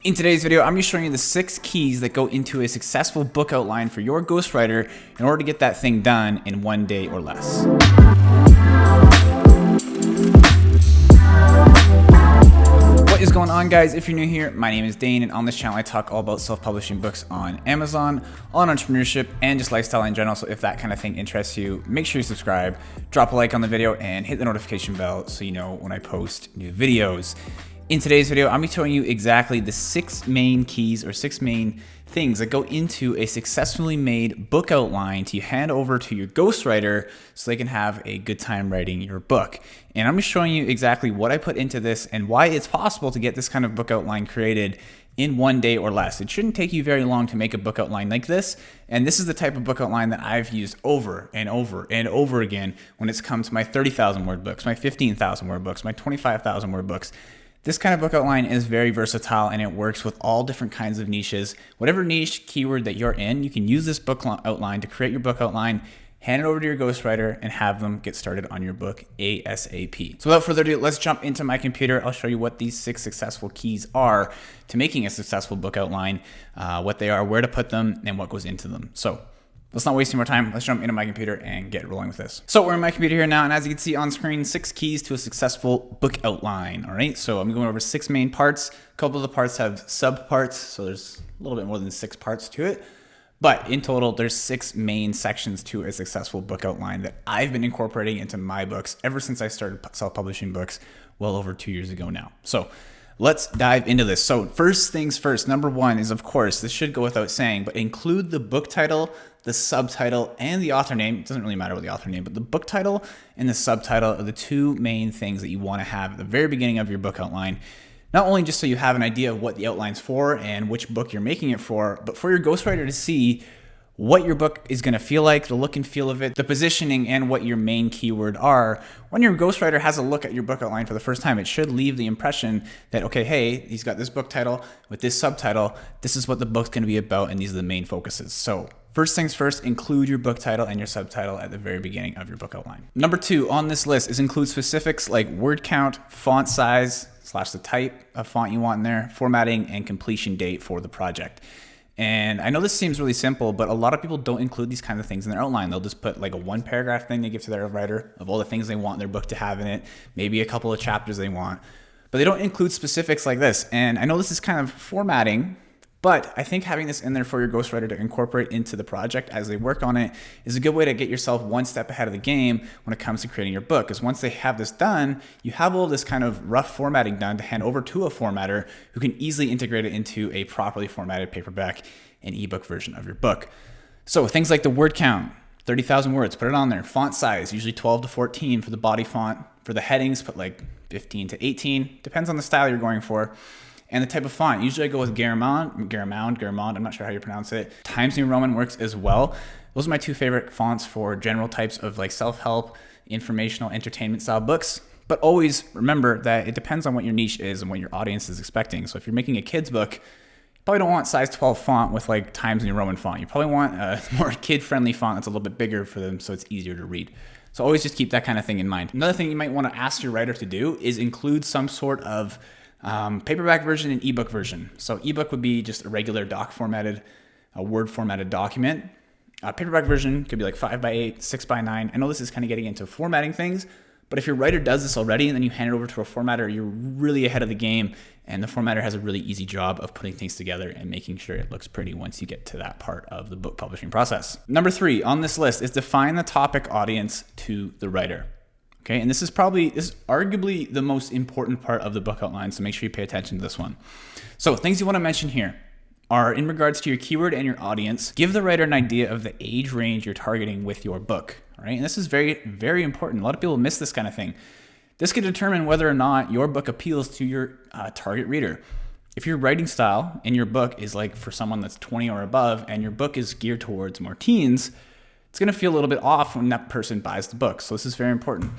In today's video, I'm going to be showing you the 6 keys that go into a successful book outline for your ghostwriter in order to get that thing done in 1 day or less. What is going on, guys? If you're new here, my name is Dane, and on this channel I talk all about self-publishing books on Amazon, on entrepreneurship, and just lifestyle in general. So if that kind of thing interests you, make sure you subscribe, drop a like on the video, and hit the notification bell so you know when I post new videos. In today's video, I'm going to be showing you exactly the 6 main keys or 6 main things that go into a successfully made book outline to hand over to your ghostwriter so they can have a good time writing your book. And I'm going to be showing you exactly what I put into this and why it's possible to get this kind of book outline created in 1 day or less. It shouldn't take you very long to make a book outline like this. And this is the type of book outline that I've used over and over and over again when it's come to my 30,000 word books, my 15,000 word books, my 25,000 word books. This kind of book outline is very versatile and it works with all different kinds of niches. Whatever niche keyword that you're in, you can use this book outline to create your book outline, hand it over to your ghostwriter, and have them get started on your book ASAP. So without further ado, let's jump into my computer. I'll show you what these 6 successful keys are to making a successful book outline, what they are, where to put them, and what goes into them. So let's not waste any more time. Let's jump into my computer and get rolling with this. So we're in my computer here now, and as you can see on screen, 6 keys to a successful book outline. All right, so I'm going over 6 main parts. A couple of the parts have sub-parts, so there's a little bit more than 6 parts to it. But in total, there's 6 main sections to a successful book outline that I've been incorporating into my books ever since I started self-publishing books well over 2 years ago now. So let's dive into this. So first things first, number 1 is, of course, this should go without saying, but include the book title, the subtitle, and the author name. It doesn't really matter what the author name, but the book title and the subtitle are the 2 main things that you want to have at the very beginning of your book outline. Not only just so you have an idea of what the outline's for and which book you're making it for, but for your ghostwriter to see what your book is going to feel like, the look and feel of it, the positioning, and what your main keyword are. When your ghostwriter has a look at your book outline for the first time, it should leave the impression that, okay, hey, he's got this book title with this subtitle. This is what the book's going to be about, and these are the main focuses. So first things first, include your book title and your subtitle at the very beginning of your book outline. Number 2 on this list is include specifics like word count, font size / the type of font you want in there, formatting, and completion date for the project. And I know this seems really simple, but a lot of people don't include these kinds of things in their outline. They'll just put like a 1 paragraph thing they give to their writer of all the things they want their book to have in it, maybe a couple of chapters they want, but they don't include specifics like this. And I know this is kind of formatting, but I think having this in there for your ghostwriter to incorporate into the project as they work on it is a good way to get yourself 1 step ahead of the game when it comes to creating your book. Because once they have this done, you have all this kind of rough formatting done to hand over to a formatter who can easily integrate it into a properly formatted paperback and ebook version of your book. So things like the word count, 30,000 words, put it on there. Font size, usually 12 to 14 for the body font. For the headings, put like 15 to 18, depends on the style you're going for. And the type of font, usually I go with Garamond, I'm not sure how you pronounce it. Times New Roman works as well. Those are my 2 favorite fonts for general types of like self-help, informational, entertainment style books. But always remember that it depends on what your niche is and what your audience is expecting. So if you're making a kid's book, you probably don't want size 12 font with like Times New Roman font. You probably want a more kid-friendly font that's a little bit bigger for them so it's easier to read. So always just keep that kind of thing in mind. Another thing you might want to ask your writer to do is include some sort of paperback version and ebook version. So ebook would be just a regular doc formatted, a Word formatted document. Paperback version could be like 5x8, 6x9. I know this is kind of getting into formatting things, but if your writer does this already and then you hand it over to a formatter, you're really ahead of the game, and the formatter has a really easy job of putting things together and making sure it looks pretty once you get to that part of the book publishing process. Number 3 on this list is define the topic audience to the writer. Okay, and this is arguably the most important part of the book outline, so make sure you pay attention to this one. So things you want to mention here are in regards to your keyword and your audience. Give the writer an idea of the age range you're targeting with your book. All right, and this is very, very important. A lot of people miss this kind of thing. This can determine whether or not your book appeals to your target reader. If your writing style in your book is like for someone that's 20 or above, and your book is geared towards more teens, it's going to feel a little bit off when that person buys the book. So this is very important.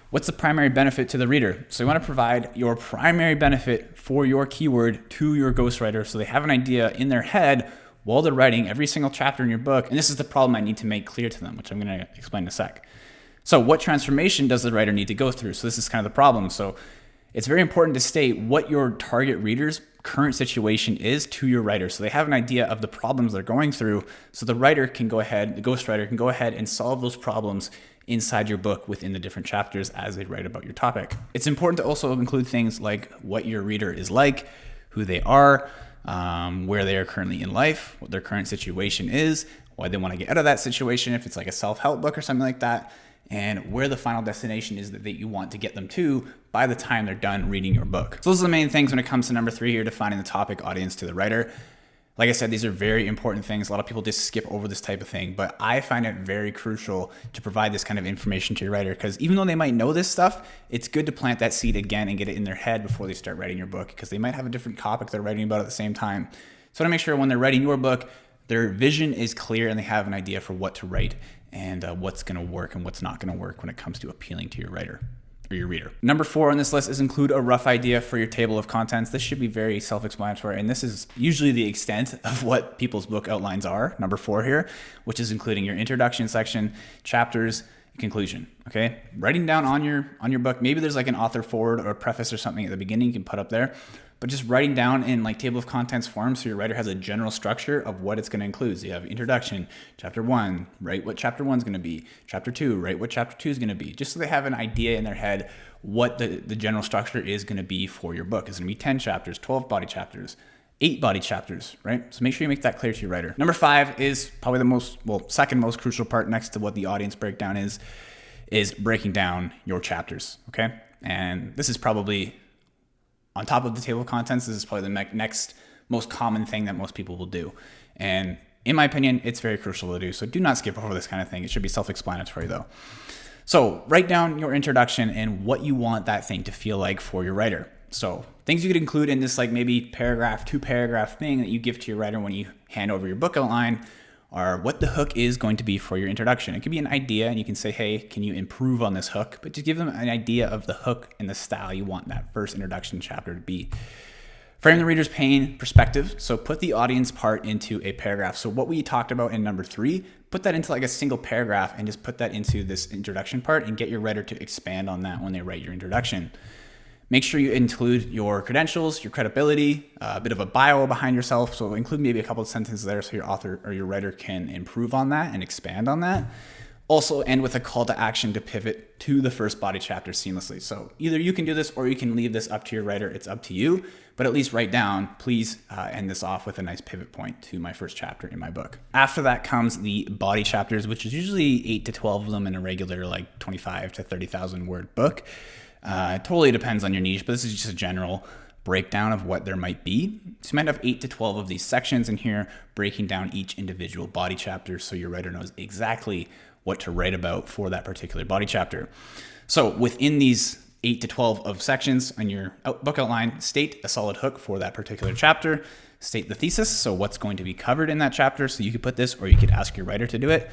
What's the primary benefit to the reader? So you want to provide your primary benefit for your keyword to your ghostwriter so they have an idea in their head while they're writing every single chapter in your book. And this is the problem I need to make clear to them, which I'm going to explain in a sec. So what transformation does the writer need to go through? So this is kind of the problem. So it's very important to state what your target reader's current situation is to your writer. So they have an idea of the problems they're going through. So the ghostwriter can go ahead and solve those problems inside your book within the different chapters as they write about your topic. It's important to also include things like what your reader is like, who they are, where they are currently in life, what their current situation is, why they want to get out of that situation if it's like a self-help book or something like that, and where the final destination is that you want to get them to by the time they're done reading your book. So those are the main things when it comes to number 3 here, defining the topic, audience to the writer. Like I said, these are very important things. A lot of people just skip over this type of thing, but I find it very crucial to provide this kind of information to your writer, because even though they might know this stuff, it's good to plant that seed again and get it in their head before they start writing your book, because they might have a different topic they're writing about at the same time. So I want to make sure when they're writing your book, their vision is clear and they have an idea for what to write and what's going to work and what's not going to work when it comes to appealing to your writer or your reader. Number 4 on this list is include a rough idea for your table of contents. This should be very self-explanatory, and this is usually the extent of what people's book outlines are. Number 4 here, which is including your introduction section, chapters, conclusion. Okay, writing down on your book. Maybe there's like an author forward or a preface or something at the beginning you can put up there, but just writing down in like table of contents form so your writer has a general structure of what it's going to include. So you have introduction, chapter 1, write what chapter 1 is going to be, chapter 2, write what chapter 2 is going to be, just so they have an idea in their head what the general structure is going to be for your book. It's going to be 10 chapters, 12 body chapters, 8 body chapters, right? So make sure you make that clear to your writer. Number 5 is probably the second most crucial part next to what the audience breakdown is breaking down your chapters, okay? And this is probably, on top of the table of contents, this is probably the next most common thing that most people will do. And in my opinion, it's very crucial to do. So do not skip over this kind of thing. It should be self-explanatory though. So write down your introduction and what you want that thing to feel like for your writer. So things you could include in this like maybe paragraph, 2-paragraph thing that you give to your writer when you hand over your book outline are what the hook is going to be for your introduction. It could be an idea and you can say, hey, can you improve on this hook? But just give them an idea of the hook and the style you want that first introduction chapter to be. Frame the reader's pain perspective. So put the audience part into a paragraph. So what we talked about in number 3, put that into like a single paragraph and just put that into this introduction part and get your writer to expand on that when they write your introduction. Make sure you include your credentials, your credibility, a bit of a bio behind yourself. So include maybe a couple of sentences there so your author or your writer can improve on that and expand on that. Also end with a call to action to pivot to the first body chapter seamlessly. So either you can do this or you can leave this up to your writer. It's up to you, but at least write down, please end this off with a nice pivot point to my first chapter in my book. After that comes the body chapters, which is usually 8 to 12 of them in a regular like 25 to 30,000 word book. It totally depends on your niche, but this is just a general breakdown of what there might be. So you might have 8 to 12 of these sections in here, breaking down each individual body chapter so your writer knows exactly what to write about for that particular body chapter. So within these 8 to 12 of sections on your book outline, state a solid hook for that particular chapter, state the thesis, so what's going to be covered in that chapter. So you could put this or you could ask your writer to do it.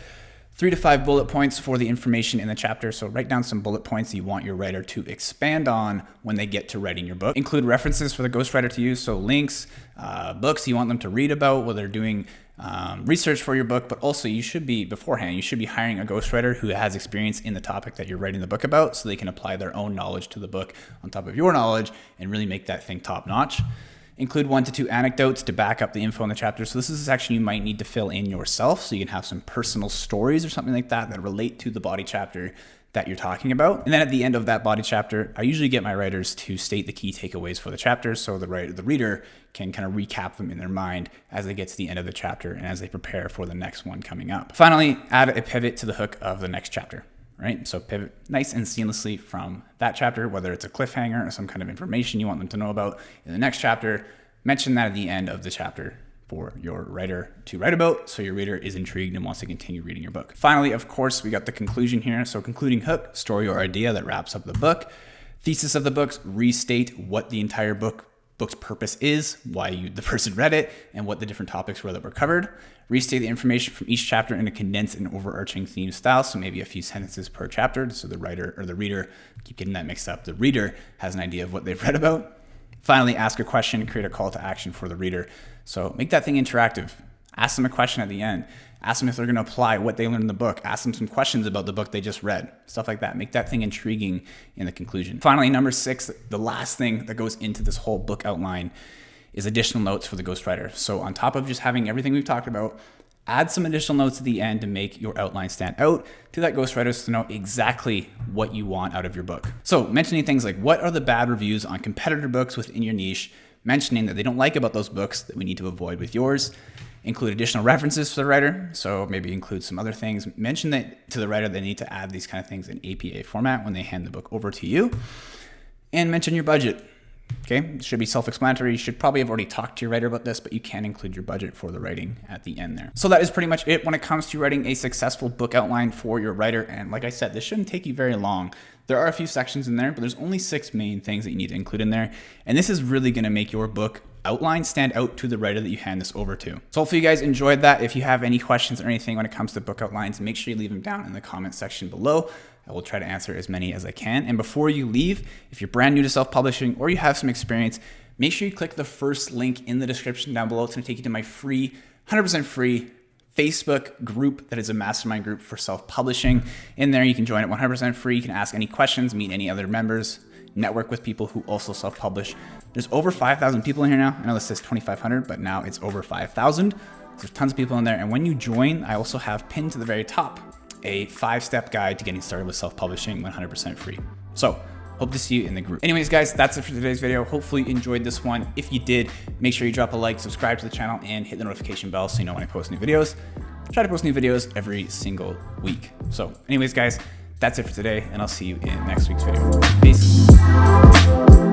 3 to 5 bullet points for the information in the chapter. So write down some bullet points you want your writer to expand on when they get to writing your book. Include references for the ghostwriter to use. So links, books you want them to read about while they're doing research for your book, but also you should be hiring a ghostwriter who has experience in the topic that you're writing the book about so they can apply their own knowledge to the book on top of your knowledge and really make that thing top notch. Include 1 to 2 anecdotes to back up the info in the chapter. So this is a section you might need to fill in yourself so you can have some personal stories or something like that that relate to the body chapter that you're talking about. And then at the end of that body chapter, I usually get my writers to state the key takeaways for the chapter so the reader can kind of recap them in their mind as they get to the end of the chapter and as they prepare for the next one coming up. Finally, add a pivot to the hook of the next chapter. Right? So pivot nice and seamlessly from that chapter, whether it's a cliffhanger or some kind of information you want them to know about in the next chapter. Mention that at the end of the chapter for your writer to write about so your reader is intrigued and wants to continue reading your book. Finally, of course, we got the conclusion here. So concluding hook, story or idea that wraps up the book. Thesis of the books, restate what the entire book's purpose is, why the person read it, and what the different topics were that were covered. Restate the information from each chapter in a condensed and overarching theme style, so maybe a few sentences per chapter, so the writer or the reader, keep getting that mixed up, the reader has an idea of what they've read about. Finally, ask a question, create a call to action for the reader. So make that thing interactive. Ask them a question at the end. Ask them if they're going to apply what they learned in the book. Ask them some questions about the book they just read. Stuff like that. Make that thing intriguing in the conclusion. Finally, number 6, the last thing that goes into this whole book outline is additional notes for the ghostwriter. So on top of just having everything we've talked about, add some additional notes at the end to make your outline stand out to that ghostwriter so to know exactly what you want out of your book. So mentioning things like what are the bad reviews on competitor books within your niche, mentioning that they don't like about those books that we need to avoid with yours. Include additional references for the writer. So maybe include some other things. Mention that to the writer they need to add these kind of things in APA format when they hand the book over to you. And mention your budget. Okay, it should be self-explanatory. You should probably have already talked to your writer about this, but you can include your budget for the writing at the end there. So that is pretty much it when it comes to writing a successful book outline for your writer. And like I said, this shouldn't take you very long. There are a few sections in there, but there's only 6 main things that you need to include in there. And this is really going to make your book outline stand out to the writer that you hand this over to. So hopefully you guys enjoyed that. If you have any questions or anything when it comes to book outlines, make sure you leave them down in the comment section below. I will try to answer as many as I can. And before you leave, if you're brand new to self-publishing or you have some experience, make sure you click the first link in the description down below. It's going to take you to my free, 100% free Facebook group that is a mastermind group for self-publishing. In there, you can join it 100% free. You can ask any questions, meet any other members, network with people who also self-publish. There's over 5,000 people in here now. I know this says 2,500, but now it's over 5,000. There's tons of people in there. And when you join, I also have pinned to the very top a 5-step guide to getting started with self-publishing, 100% free. So hope to see you in the group. Anyways, guys, that's it for today's video. Hopefully you enjoyed this one. If you did, make sure you drop a like, subscribe to the channel, and hit the notification bell so you know when I post new videos. I try to post new videos every single week. So anyways, guys, that's it for today, and I'll see you in next week's video. Peace.